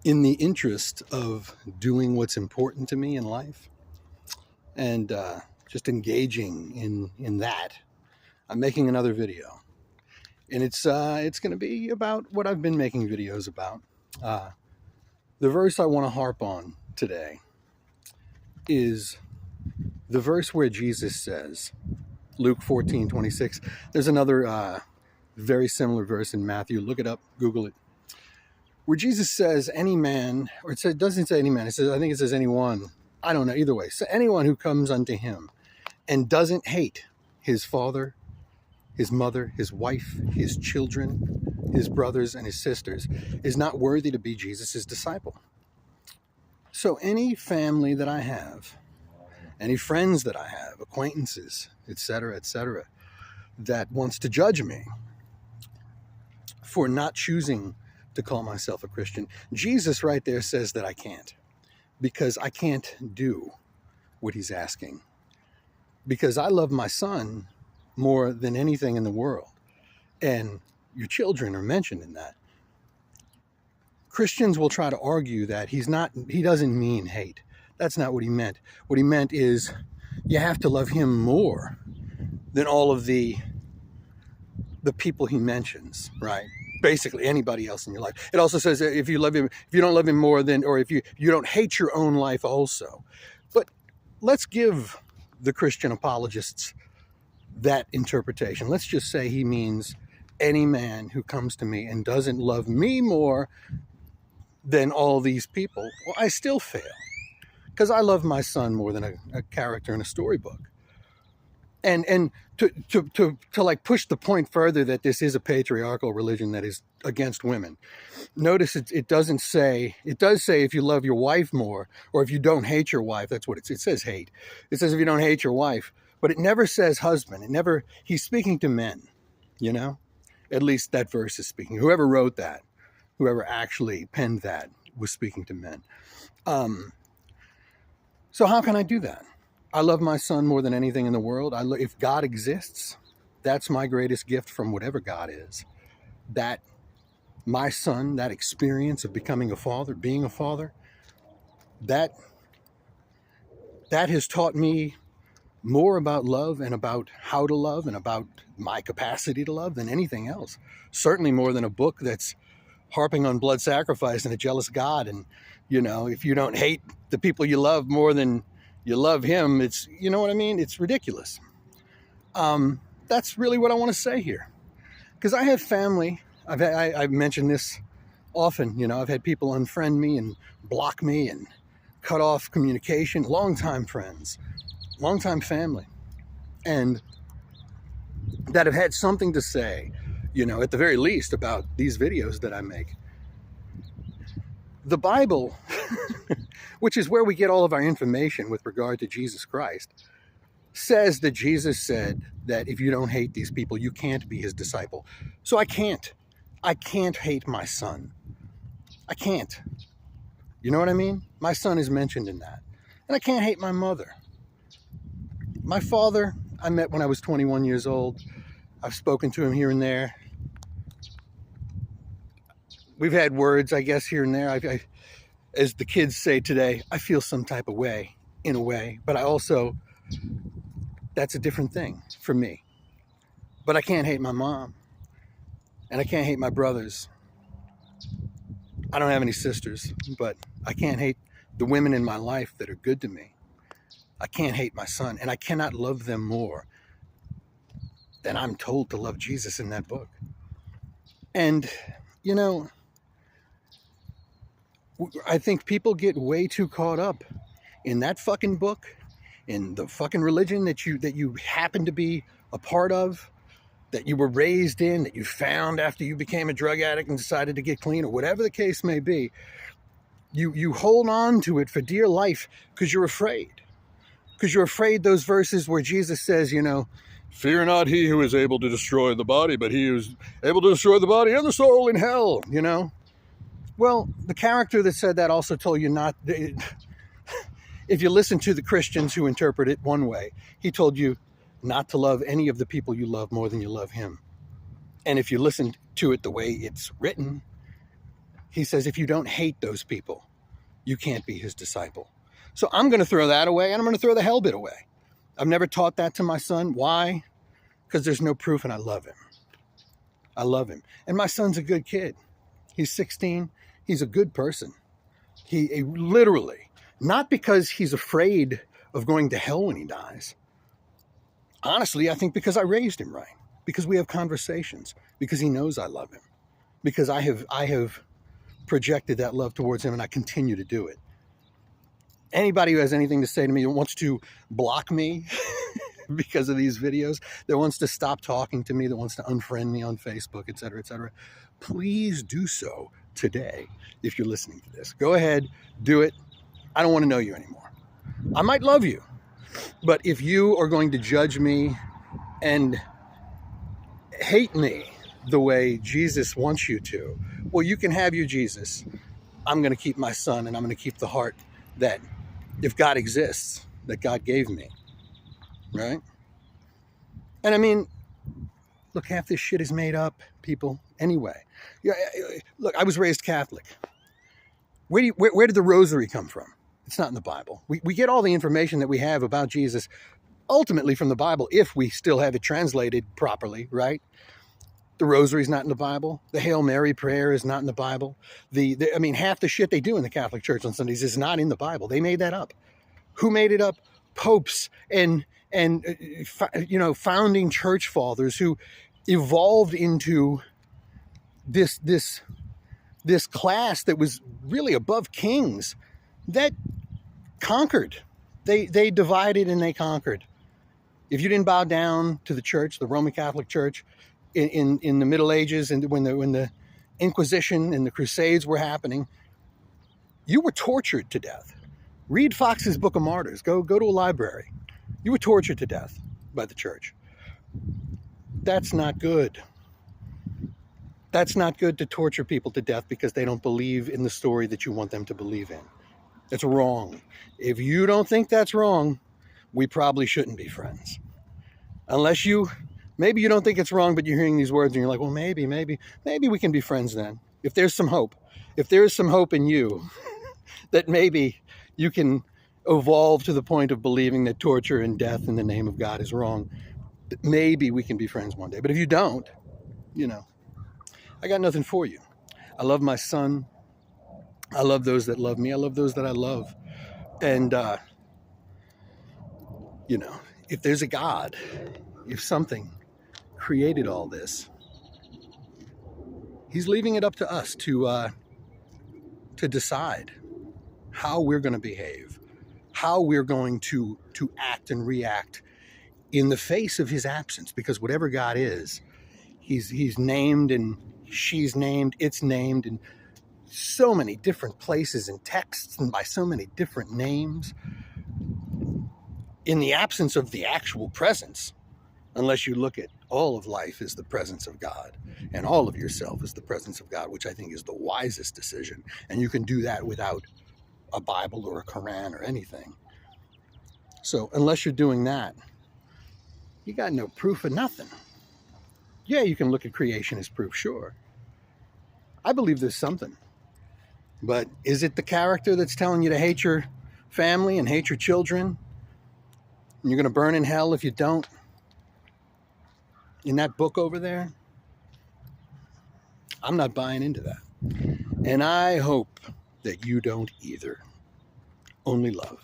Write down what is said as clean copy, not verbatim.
in the interest of doing what's important to me in life and just engaging in that, I'm making another video, and it's going to be about what I've been making videos about. The verse I want to harp on today is the verse where Jesus says, Luke 14:26. There's another very similar verse in Matthew. Look it up, Google it, where Jesus says, any man, or it doesn't say any man, it says, I think it says anyone, I don't know, either way. So anyone who comes unto him and doesn't hate his father, his mother, his wife, his children, his brothers, and his sisters is not worthy to be Jesus' disciple. So any family that I have, any friends that I have, acquaintances, etc., that wants to judge me for not choosing to call myself a Christian, Jesus right there says that I can't, because I can't do what he's asking, because I love my son more than anything in the world, and your children are mentioned in that. Christians will try to argue that he doesn't mean hate. That's not what he meant. What he meant is you have to love him more than all of the people he mentions, right? Basically anybody else in your life. It also says that if you don't love him more than, or if you don't hate your own life also. But let's give the Christian apologists that interpretation. Let's just say he means any man who comes to me and doesn't love me more than all these people. Well, I still fail, because I love my son more than a character in a storybook. And to like push the point further that this is a patriarchal religion that is against women. Notice it doesn't say, it does say if you love your wife more, or if you don't hate your wife. That's what it says hate. It says if you don't hate your wife, but it never says husband. He's speaking to men, you know? At least that verse is speaking. Whoever wrote that, whoever actually penned that, was speaking to men. So how can I do that? I love my son more than anything in the world. If God exists, that's my greatest gift from whatever God is. That my son, that experience of becoming a father, being a father, that has taught me more about love and about how to love and about my capacity to love than anything else. Certainly more than a book that's harping on blood sacrifice and a jealous God. And, if you don't hate the people you love more than you love him, it's, you know what I mean? It's ridiculous. That's really what I want to say here. Because I have family. I've mentioned this often. I've had people unfriend me and block me and cut off communication. Longtime friends, longtime family, and that have had something to say, at the very least, about these videos that I make. The Bible, which is where we get all of our information with regard to Jesus Christ, says that Jesus said that if you don't hate these people, you can't be his disciple. So I can't hate my son. I can't. You know what I mean? My son is mentioned in that. And I can't hate my mother. My father, I met when I was 21 years old. I've spoken to him here and there. We've had words, I guess, here and there. I, as the kids say today, I feel some type of way, in a way. But I also, that's a different thing for me. But I can't hate my mom. And I can't hate my brothers. I don't have any sisters, but I can't hate the women in my life that are good to me. I can't hate my son, and I cannot love them more than I'm told to love Jesus in that book. And, I think people get way too caught up in that fucking book, in the fucking religion that you happen to be a part of, that you were raised in, that you found after you became a drug addict and decided to get clean, or whatever the case may be. You hold on to it for dear life because you're afraid. Because you're afraid those verses where Jesus says, fear not he who is able to destroy the body, but he who is able to destroy the body and the soul in hell, Well, the character that said that also told you not, if you listen to the Christians who interpret it one way, he told you not to love any of the people you love more than you love him. And if you listen to it the way it's written, He says, if you don't hate those people, you can't be his disciple. So I'm going to throw that away, and I'm going to throw the hell bit away. I've never taught that to my son. Why? Because there's no proof, and I love him. I love him. And my son's a good kid. He's 16. He's a good person. He literally, not because he's afraid of going to hell when he dies. Honestly, I think because I raised him right. Because we have conversations. Because he knows I love him. Because I have projected that love towards him, and I continue to do it. Anybody who has anything to say to me, that wants to block me because of these videos, that wants to stop talking to me, that wants to unfriend me on Facebook, etc., please do so today. If you're listening to this, go ahead, do it. I don't want to know you anymore. I might love you, but if you are going to judge me and hate me the way Jesus wants you to, well, you can have your Jesus. I'm going to keep my son, and I'm going to keep the heart that, if God exists, that God gave me, right? And I mean, look, half this shit is made up, people. Anyway, yeah. Look, I was raised Catholic. Where did the rosary come from? It's not in the Bible. We get all the information that we have about Jesus ultimately from the Bible, if we still have it translated properly, right? The rosary is not in the Bible. The Hail Mary prayer is not in the Bible. I mean, half the shit they do in the Catholic Church on Sundays is not in the Bible. They made that up. Who made it up? Popes and founding church fathers who evolved into this class that was really above kings that conquered. They divided and they conquered. If you didn't bow down to the church, the Roman Catholic Church, in the Middle Ages, and when the Inquisition and the Crusades were happening, you were tortured to death. Read Fox's Book of Martyrs. Go to a library. You were tortured to death by the church. That's not good. That's not good, to torture people to death because they don't believe in the story that you want them to believe in. That's wrong. If you don't think that's wrong, we probably shouldn't be friends. Unless maybe you don't think it's wrong, but you're hearing these words and you're like, well, maybe we can be friends then. If there's some hope. If there is some hope in you that maybe you can evolve to the point of believing that torture and death in the name of God is wrong, maybe we can be friends one day. But if you don't, I got nothing for you. I love my son. I love those that love me. I love those that I love. And, if there's a God, if something created all this, he's leaving it up to us to decide how we're going to behave, how we're going to act and react in the face of his absence. Because whatever God is, he's named, and she's named, it's named in so many different places and texts and by so many different names. In the absence of the actual presence, unless you look at all of life as the presence of God, and all of yourself as the presence of God, which I think is the wisest decision. And you can do that without a Bible or a Quran or anything. So unless you're doing that, you got no proof of nothing. Yeah, you can look at creation as proof, sure. I believe there's something. But is it the character that's telling you to hate your family and hate your children? And you're going to burn in hell if you don't? In that book over there? I'm not buying into that. And I hope that you don't either. Only love.